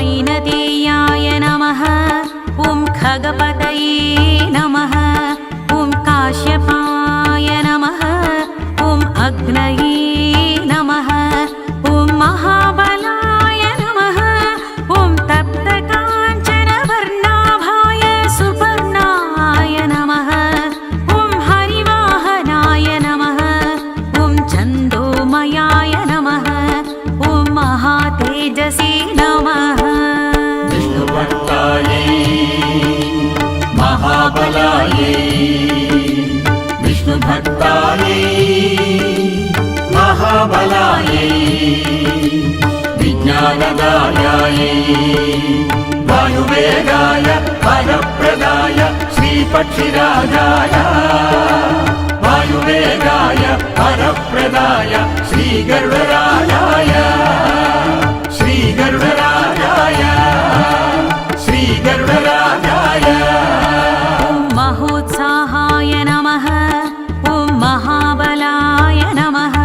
वैनतेयाय नमः। ॐ खगपतये नमः। ॐ काश्यपाय नमः। ॐ अग्नये नमः। ॐ महाबलाय नमः। ॐ तप्तकाञ्चनवर्णाभाय सुपर्णाय नमः। ॐ हरिवाहनाय नमः। ॐ छन्दोमयाय नमः। ॐ महातेजसे नमः। विष्णुभक्तायै महाबलायै विष्णुभक्तायै महाबलायै विज्ञानदायायै वायुवेगाय वरप्रदाय श्रीपक्षिराजाय वायुवेगाय वरप्रदाय श्रीगरुडराजाय श्रीगरुडराजाय श्रीगरुडराजाय ॐ महोत्साहाय नमः। ॐ महाबलाय नमः।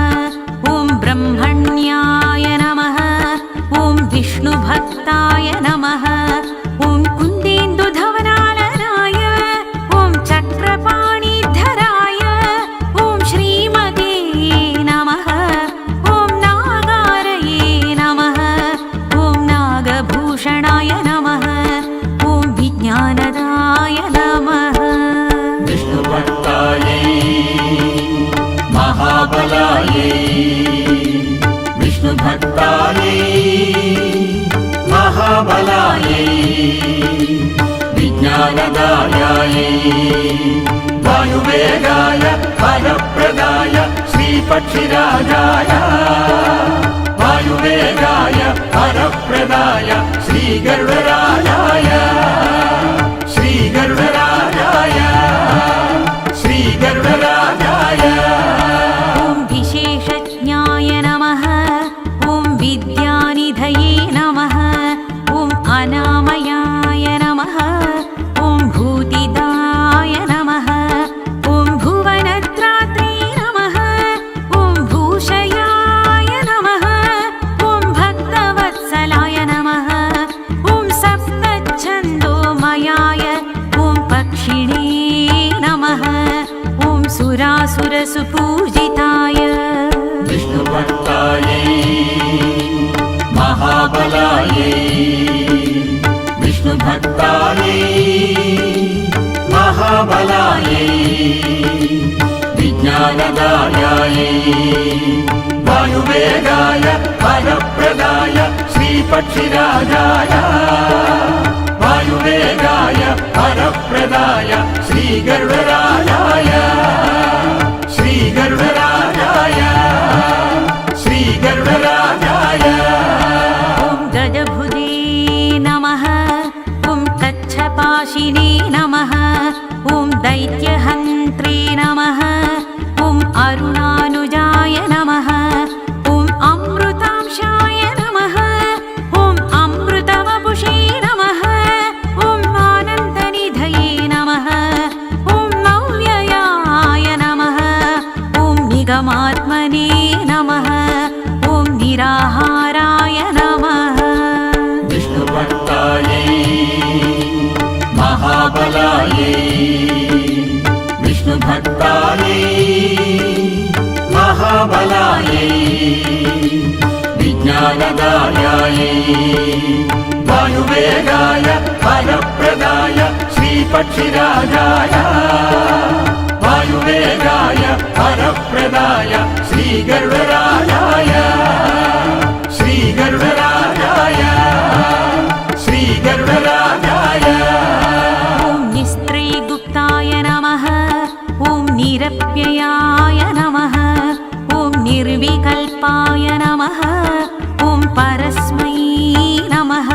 ॐ ब्रह्मण्याय नमः। ॐ विष्णुभक्ताय नमः। ॐ कुन्देन्दुधवनालनाय ॐ चक्रपाणिधराय ॐ श्रीमते नमः। ॐ नागारये नमः। ॐ नागभूषणाय नमः। ॐ विज्ञानदाय नमः। विष्णुभक्तायै महाबलायै विष्णुभक्तायै महाबलायै विज्ञानदायायै वायुवेगाय वरप्रदाय श्रीपक्षिराजाय वायुवेगाय वरप्रदाय श्रीगरुडराजाय श्रीगरुडराजाय श्रीगरुडराजाय ॐ विशेषज्ञाय नमः। ॐ विद्यानिधये नमः। ॐ अनामयाय नमः। ॐ भूतिदाय नमः। ॐ भुवनत्रात्रे नमः। ॐ भूषयाय नमः। ॐ भक्तवत्सलाय नमः। ॐ सप्तच्छन्दोमयाय ॐ पक्षिणे नमः। ॐ सुरासुरसुपूजिताय विष्णुभक्तायै महाबलायै विष्णुभक्तायै महाबलायै विज्ञानदायायै वायुवेगाय वरप्रदाय श्रीपक्षिराजाय वायुवेगाय वरप्रदाय श्रीगरुडराजाय श्रीगरुडराजाय श्रीगरुडराजाय ॐ गजभुजे नमः। ॐ कच्छपाशिने नमः। ॐ दैत्यहन्त्रे नमः। ॐ अरुणानुजाय नमः। ॐ अमृतांशाय नमः। ॐ अमृतवपुषे नमः। ॐ आनन्दनिधये नमः। ॐ मौव्ययाय नमः। ॐ निगमात्मने नमः। ॐ निराहाराय नमः। विष्णुभक्तायै महाबलायै विष्णुभक्तायै महाबलायै विज्ञानदायायै वायुवेगाय वरप्रदाय श्रीपक्षिराजाय वायुवेगाय वरप्रदाय श्रीगरुडराजाय श्रीगरुडराजाय श्रीगरुडराजाय ॐ निस्त्रीगुप्ताय नमः। ॐ निरप्ययाय नमः। ॐ निर्विकल्पाय नमः। ॐ परस्मै नमः।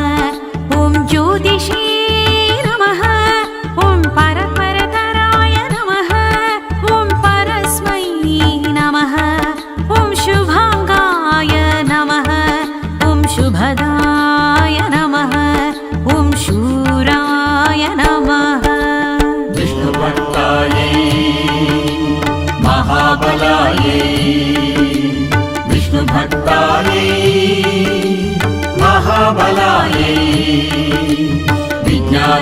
ॐ ज्योतिषे नमः। ॐ परपरतराय नमः। ॐ परस्मै नमः। ॐ शुभाङ्गाय नमः। ॐ शुभदाय नमः। ॐ शूराय नमः। विष्णुभक्तायै महाबलायै विष्णुभक्तायै महाबलायै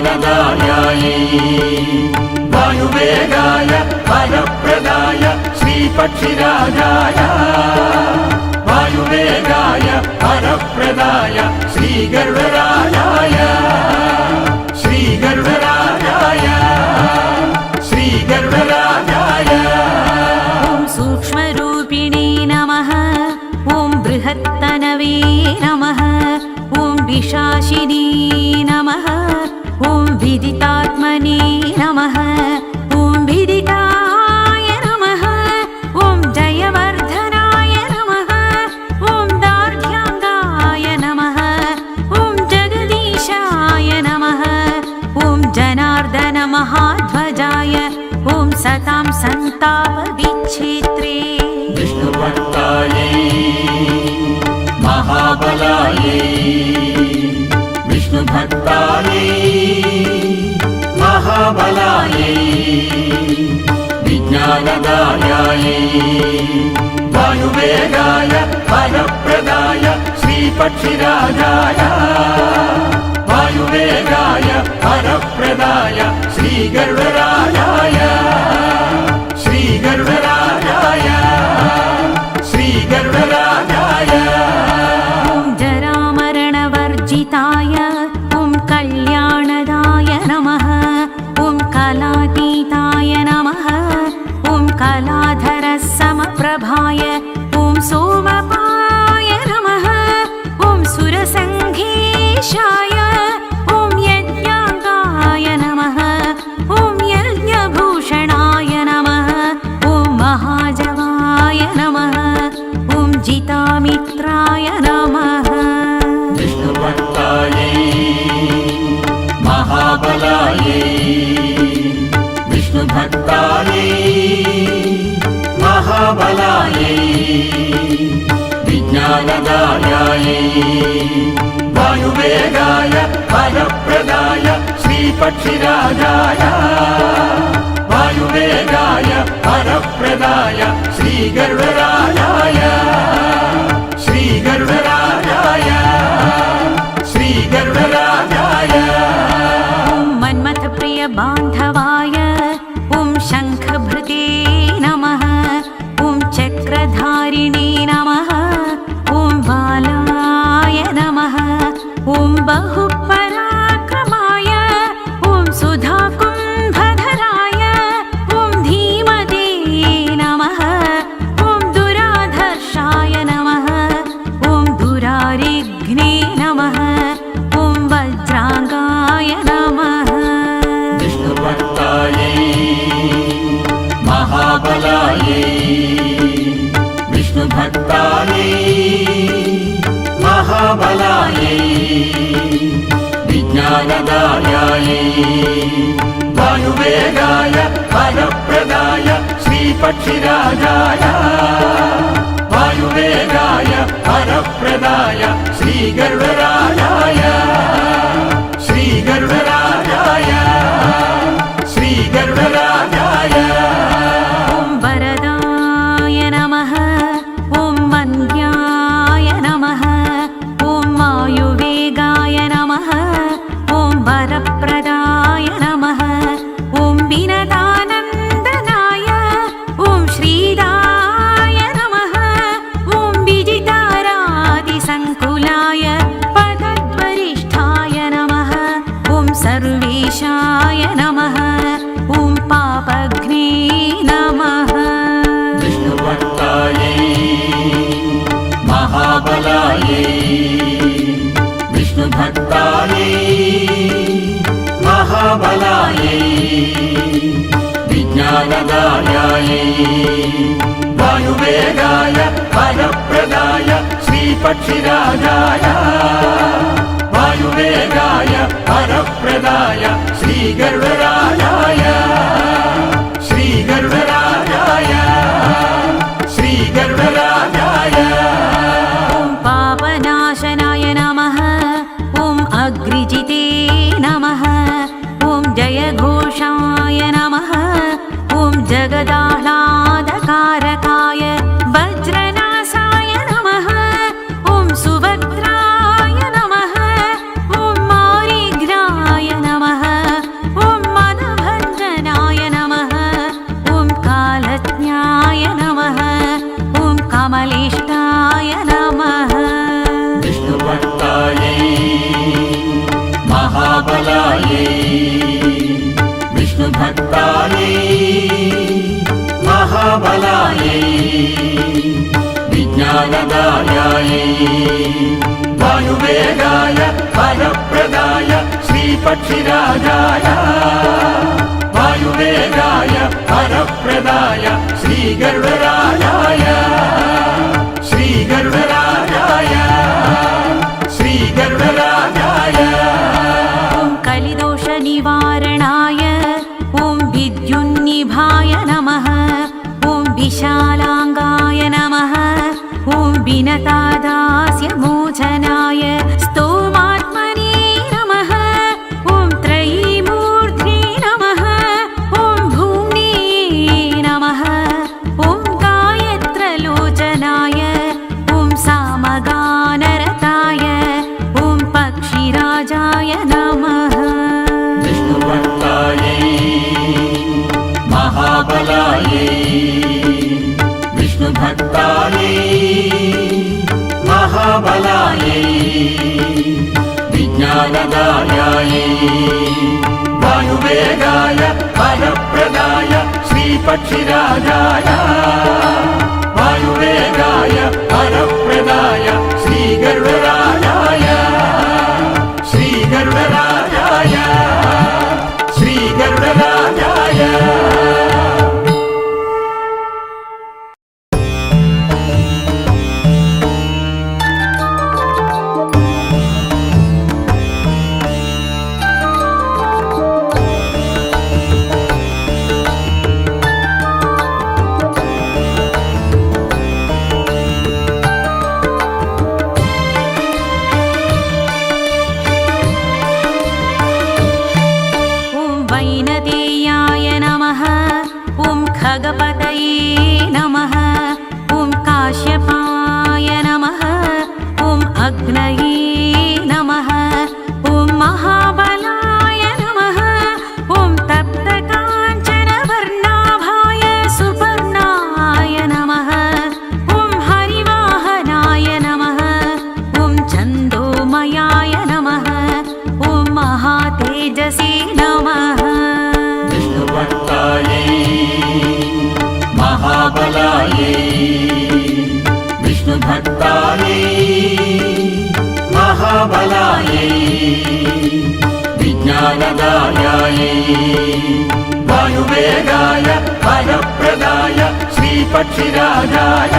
विज्ञानदायायै वायुवेगाय वरप्रदाय श्रीपक्षिराजाय वायुवेगाय वरप्रदाय श्रीगरुडराजाय श्रीगरुडराजाय श्रीगरुडराजाय ॐ सूक्ष्मरूपिणे नमः ॐ बृहत्तनवे नमः ॐ विशाशिनी नमः ॐ विदितात्मने नमः ॐ विदिताय नमः ॐ जयवर्धनाय नमः ॐ दार्ढ्याङ्गाय नमः ॐ जगदीशाय नमः ॐ जनार्दनमहाध्वजाय ॐ सतां सन्तापविच्छेत्रे विष्णुभक्तायै महाबलायै विष्णुभक्तायै महाबलायै विज्ञानदायायै वायुवेगाय वरप्रदाय श्रीपक्षिराजाय वायुवेगाय वरप्रदाय श्रीगरुडराजाय श्रीगरुडराजाय श्रीगरुडराजाय ॐ जरामरणवर्जिताय ॐ कल्याणदाय नमः ॐ कलातीताय नमः ॐ कलाधरसमप्रभाय ॐ सोमपाय नमः ॐ सुरसङ्घेशाय ॐ यज्ञाङ्गाय नमः ॐ यज्ञभूषणाय नमः ॐ महाजवाय नमः ॐ जितामित्राय नमः विष्णुभक्तायै महाबलायै विष्णुभक्तायै महाबलायै विज्ञानदायायै वायुवेगाय वरप्रदाय श्रीपक्षिराजाय वायुवेगाय वरप्रदाय श्रीगरुडराजाय श्रीगरुडराजाय श्रीगरुडराजाय ॐ मन्मथप्रियबान्धवाय ॐ शङ्खभृते नमः ॐ चक्रधारिणे नमः ॐ बालाय नमः ॐ बहुपराक्रमाय ॐ सुधाकुम्भधराय ॐ धीमते नमः ॐ दुराधर्षाय नमः ॐ दुरारिघ्ने नमः ॐ वज्राङ्गाय नमः विष्णुभक्तायै महाबलायै विष्णुभक्तायै महाबलायै विज्ञानदायायै वायुवेगाय वरप्रदाय श्रीपक्षिराजाय वायुवेगाय वरप्रदाय श्रीगरुडराजाय श्रीगरुडराजाय श्रीगरुडराजाय ॐ वरदाय नमः ॐ वन्द्याय नमः ॐ वायुवेगाय नमः ॐ वरप्रदाय नमः ॐ विनतानन्दनाय ॐ श्रीदाय नमः ॐ विजितारादिसङ्कुलाय पदद्वरिष्ठाय नमः ॐ सर्वेशाय नमः ॐ पापघ्ने नमः विष्णुभक्तायै महाबलायै विष्णुभक्तायै महाबलायै विज्ञानदायायै वायुवेगाय वरप्रदाय श्रीपक्षिराजाय वायुवेगाय वरप्रदाय श्रीगरुडराजाय श्रीगरुडराजाय श्रीगरुडराजाय ॐ पापनाशनाय नमः ॐ अग्रिजिते नमः ॐ जयघोषाय नमः ॐ जगदाह्लादकारकाय वज्रनासाय नमः ॐ सुभद्राय नमः ॐ मारिघ्नाय नमः विष्णुभक्तायै महाबलायै विज्ञानदायायै वायुवेगाय वरप्रदाय श्रीपक्षिराजाय वायुवेगाय वरप्रदाय श्रीगरुडराजाय श्रीगरुडराजाय श्रीगरुडराजाय ॐ कलिदोषनिवारणाय ॐ विद्युन्निभाय नमः ॐ विशालाङ्गाय नमः ॐ विनतादास्यमोचनाय स्तोमात्मने नमः ॐ त्रयीमूर्ध्ने नमः ॐ भूम्ने नमः ॐ गायत्रलोचनाय ॐ सामगानरताय ॐ पक्षिराजाय नमः विष्णुभक्तायै महाबलायै विष्णुभक्तायै महाबलायै विज्ञानदायायै वायुवेगाय वरप्रदाय श्रीपक्षिराजाय वायुवेगाय वरप्रदाय श्रीगरुडराजाय श्रीगरुडराजाय श्रीगरुडराजाय वैनतेयाय नमः ॐ खगपतये नमः ॐ काश्यपाय नमः ॐ अग्नये नमः ॐ महाबलाय नमः ॐ तप्तकाञ्चनवर्णाभाय सुपर्णाय नमः ॐ हरिवाहनाय नमः ॐ छन्दोमयाय नमः ॐ महातेजसे नमः विष्णुभक्तायै महाबलायै विष्णुभक्तायै महाबलायै विज्ञानदायायै वायुवेगाय वरप्रदाय श्रीपक्षिराजाय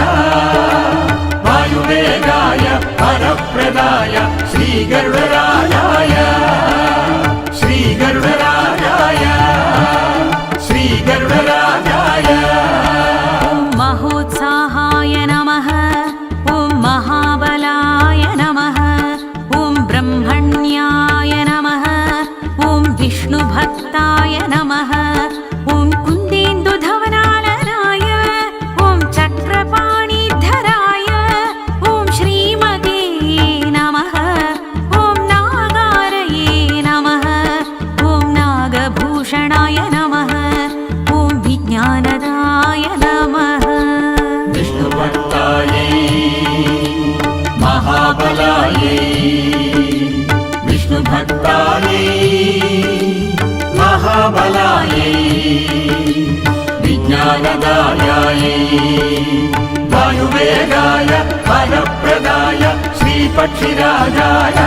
वायुवेगाय वरप्रदाय श्रीगरुडराजाय श्रीगरुडराजाय श्रीगरुडराजाय ॐ महोत्साहाय नमः ॐ महाबलाय नमः ॐ ब्रह्मण्याय नमः ॐ विष्णुभक्ताय नमः ॐ कुन्देन्दुधवनालनाय ॐ चक्रपाणिधराय ॐ श्रीमते नमः ॐ नागारये नमः ॐ नागभूषणाय नमः ॐ विज्ञानदाय नमः विष्णुभक्तायै महाबलायै विष्णुभक्तायै महाबलायै विज्ञानदायायै वायुवेगाय वरप्रदाय श्रीपक्षिराजाय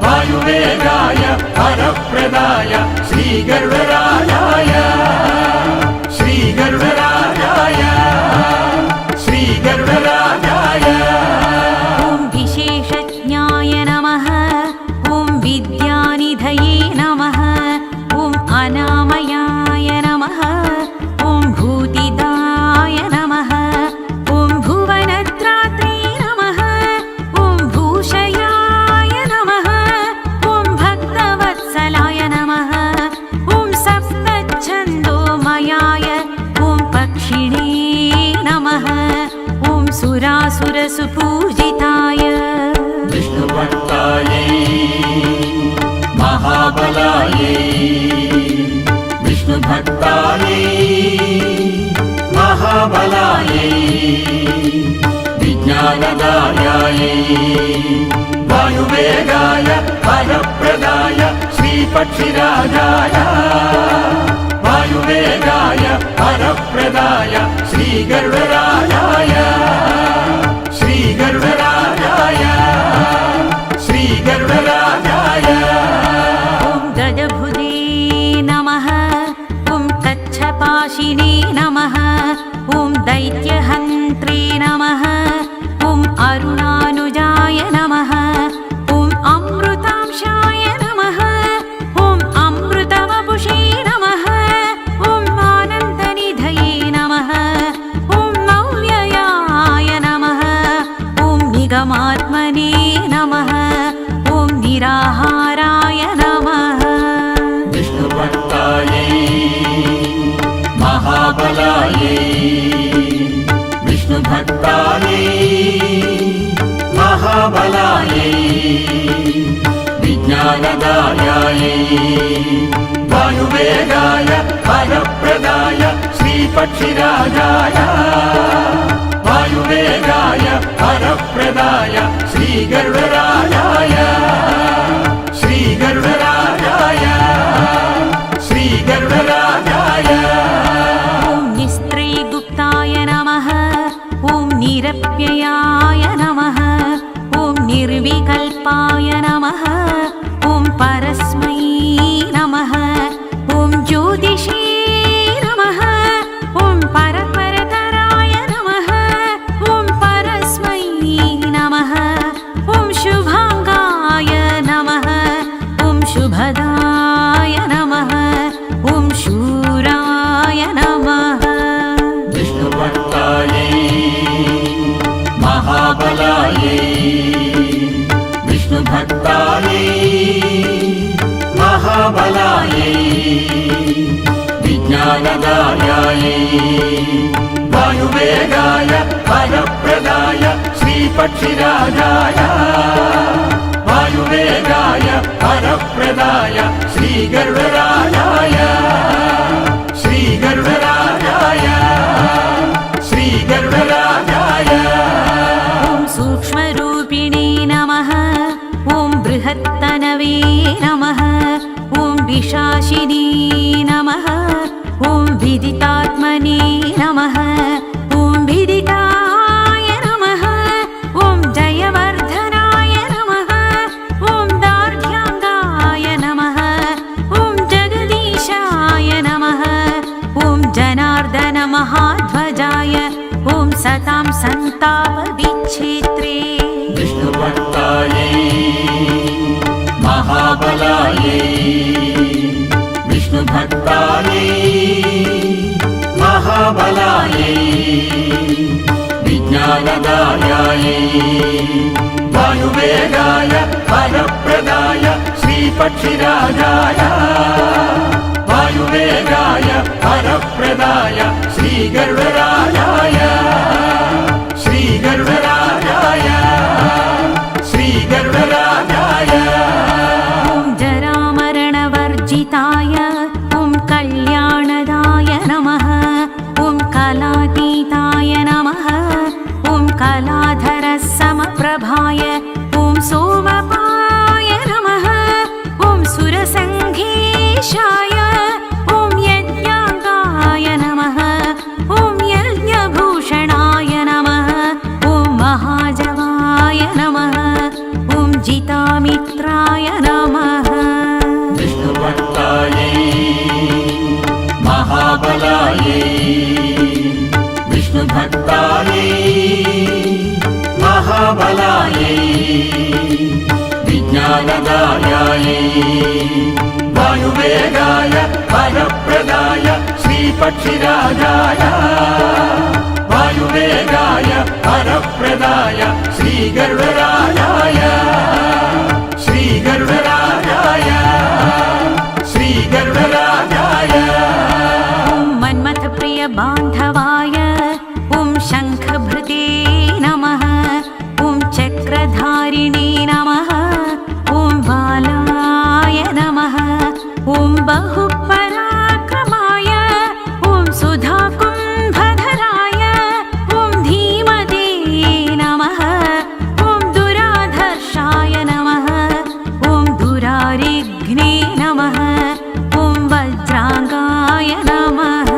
वायुवेगाय वरप्रदाय श्रीगरुडराजाय श्रीगरुडराजाय श्रीगरुडराजाय ॐ विशेषज्ञाय नमः ॐ विद्यानिधये नमः ॐ अनामयाय नमः ॐ भूतिदाय नमः ॐ भुवनत्रात्रे नमः ॐ भूषयाय नमः ॐ भक्तवत्सलाय नमः ॐ सप्तच्छन्दोमयाय ॐ पक्षिणे नमः ॐ सुरासुरसुपूजिताय विष्णुभक्तायै महाबलायै विष्णुभक्तायै महाबलायै विज्ञानदायायै वायुवेगाय वरप्रदाय श्रीपक्षिराजाय वरप्रदाय श्रीगरुडराजाय श्रीगरुडराजाय श्रीगरुडराजाय ॐ गजभुजे नमः ॐ कच्छपाशिने नमः ॐ दैत्यहन्त्रे नमः ॐ अरुणानुजाय नमः ॐ अमृतांशाय नमः ॐ अमृतवपुषे नमः ॐ आनन्दनिधये नमः ॐ मौल्ययाय नमः ॐ निगमात्मने नमः ॐ निराहाराय नमः विष्णुभक्तायै महाबलायै विष्णुभक्तायै महाबलायै विज्ञानदायायै वायुवेगाय वरप्रदाय श्रीपक्षिराजाय वायुवेगाय वरप्रदाय श्रीगरुडराजाय श्रीगरुडराजाय श्रीगरुडराजाय ॐ निस्त्रीगुप्ताय नमः ॐ निरप्ययाय नमः ॐ निर्विकल्पाय नमः ॐ परस्मै नमः ॐ ज्योतिषे नमः ॐ परपरतराय नमः ॐ परस्मै नमः ॐ शुभाङ्गाय नमः ॐ शुभदाय नमः ॐ शूराय नमः विष्णुभक्तायै महाबलायै विष्णुभक्तायै महाबलायै विज्ञानदायायै वायुवेगाय वरप्रदाय श्रीपक्षिराजाय वायुवेगाय वरप्रदाय श्रीगरुडराजाय श्रीगरुडराजाय श्रीगरुडराजाय ॐ सूक्ष्मरूपिणे नमः ॐ बृहत्तनवे नमः ॐ विशाशिने नमः ॐ विदितात्मने नमः ॐ विदिताय नमः ॐ जयवर्धनाय नमः ॐ दार्ढ्याङ्गाय नमः ॐ जगदीशाय नमः ॐ जनार्दनमहाध्वजाय ॐ सतां सन्तापविच्छेत्रे विष्णुभक्तायै महाबलायै विष्णुभक्तायै महाबलायै विज्ञानदायायै वायुवेगाय वरप्रदाय श्रीपक्षिराजाय वायुवेगाय वरप्रदाय श्रीगरुडराजाय श्रीगरुडराजाय श्रीगरुडराजाय ॐ जरामरणवर्जिताय ॐ कल्याणदाय नमः ॐ कलातीताय नमः ॐ कलाधरसमप्रभाय ॐ सोमपाय नमः ॐ सुरसङ्घेशाय ॐ यज्ञाङ्गाय नमः ॐ यज्ञभूषणाय नमः ॐ महाजवाय नमः ॐ जितामित्राय नमः विष्णुभक्तायै महाबलायै विष्णुभक्तायै महाबलायै विज्ञानदायायै वायुवेगाय वरप्रदाय श्रीपक्षिराजाय वायुवेगाय वरप्रदाय श्रीगरुडराजाय श्रीगरुडराजाय श्रीगरुडराजाय ॐ मन्मथप्रियबान्धवाय ॐ शङ्खभृते नमः ॐ चक्रधारिणे नमः ॐ बालाय नमः ॐ बहुपराक्रमाय ॐ सुधाकुम्भधराय ॐ धीमते नमः ॐ दुराधर्षाय नमः ॐ दुरारिघ्ने नमः ॐ वज्राङ्गाय नमः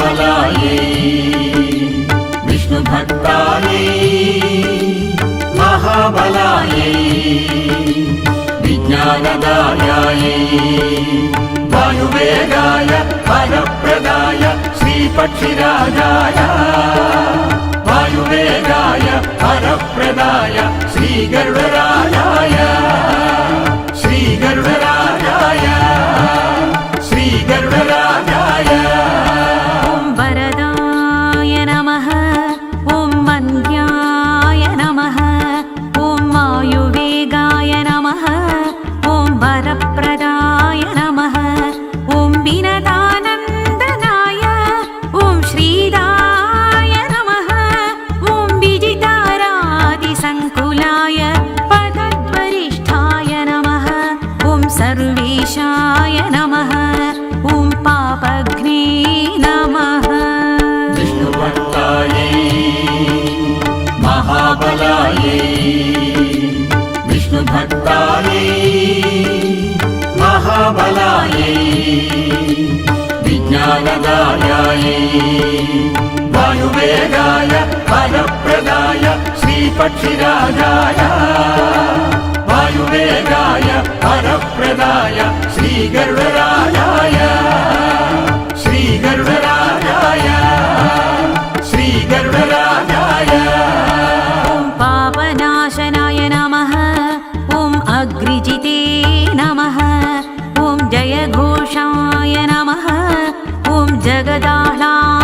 महाबलायै विष्णुभक्तायै महाबलायै विज्ञानदायायै वायुवेगाय वरप्रदाय श्रीपक्षिराजाय वायुवेगाय वरप्रदाय श्रीगरुडराजाय श्रीगरुडराजाय श्रीगरुडराजाय ॐ वरदाय नमः ॐ वन्द्याय नमः ॐ वायुवेगाय नमः ॐ वरप्रदाय नमः ॐ विनतानन्दनाय ॐ श्रीदाय नमः ॐ विजितारादिसङ्कुलाय पदद्वरिष्ठाय नमः ॐ सर्वेशाय नमः ॐ पापघ्ने नमः विष्णुभक्तायै महाबलायै विष्णुभक्तायै महाबलायै विज्ञानदायायै वायुवेगाय वरप्रदाय श्रीपक्षिराजाय वायुवेगाय वरप्रदाय श्रीगरुडराजाय श्रीगरुडराजाय श्रीगरुडराजाय ॐ पापनाशनाय नमः ॐ अग्रिजिते नमः ॐ जयघोषाय नमः ॐ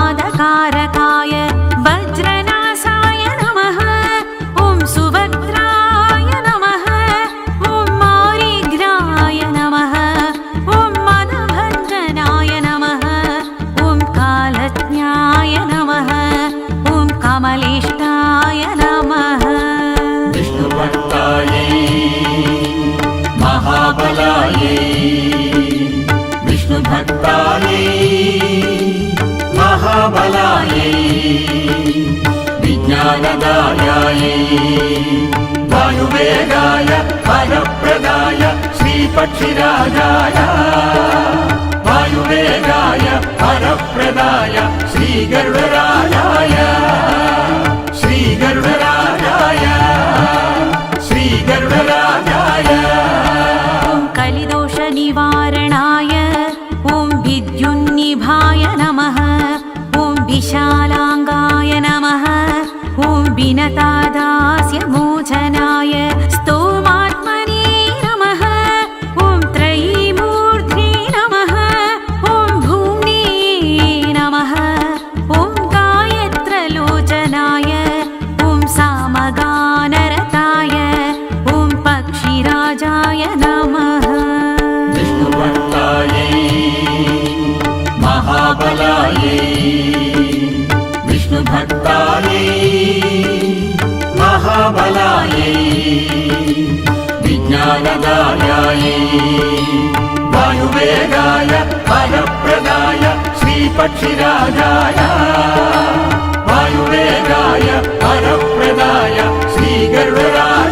जगदाह्लादकारकाय वज्रनासाय नमः ॐ सुभद्राय नमः ॐ मारिघ्राय नमः ॐ मदभञ्जनाय नमः ॐ कालज्ञाय नमः ॐ कमलेष्टाय नमः विष्णुभक्तायै महाबलायै विष्णुभक्तायै महाबलायै विज्ञानदायायै वायुवेगाय वरप्रदाय श्रीपक्षिराजाय वायुवेगाय वरप्रदाय श्रीगरुडराजाय श्रीगरुडराजाय श्रीगरुडराजाय ॐ कलिदोषनिवारणाय ॐ विद्युन्निभाय नमः ॐ विशालाङ्गाय नमः ॐ विनतादास्यमोचनाय स्तोमात्मने नमः ॐ त्रयीमूर्ध्ने नमः ॐ भूम्ने नमः ॐ गायत्रलोचनाय ॐ सामगानरताय ॐ पक्षिराजाय नमः विष्णुभक्तायै महाबलायै विष्णुभक्तायै महाबलायै विज्ञानदायायै वायुवेगाय वरप्रदाय श्रीपक्षिराजाय वायुवेगाय वरप्रदाय श्रीगरुडराजाय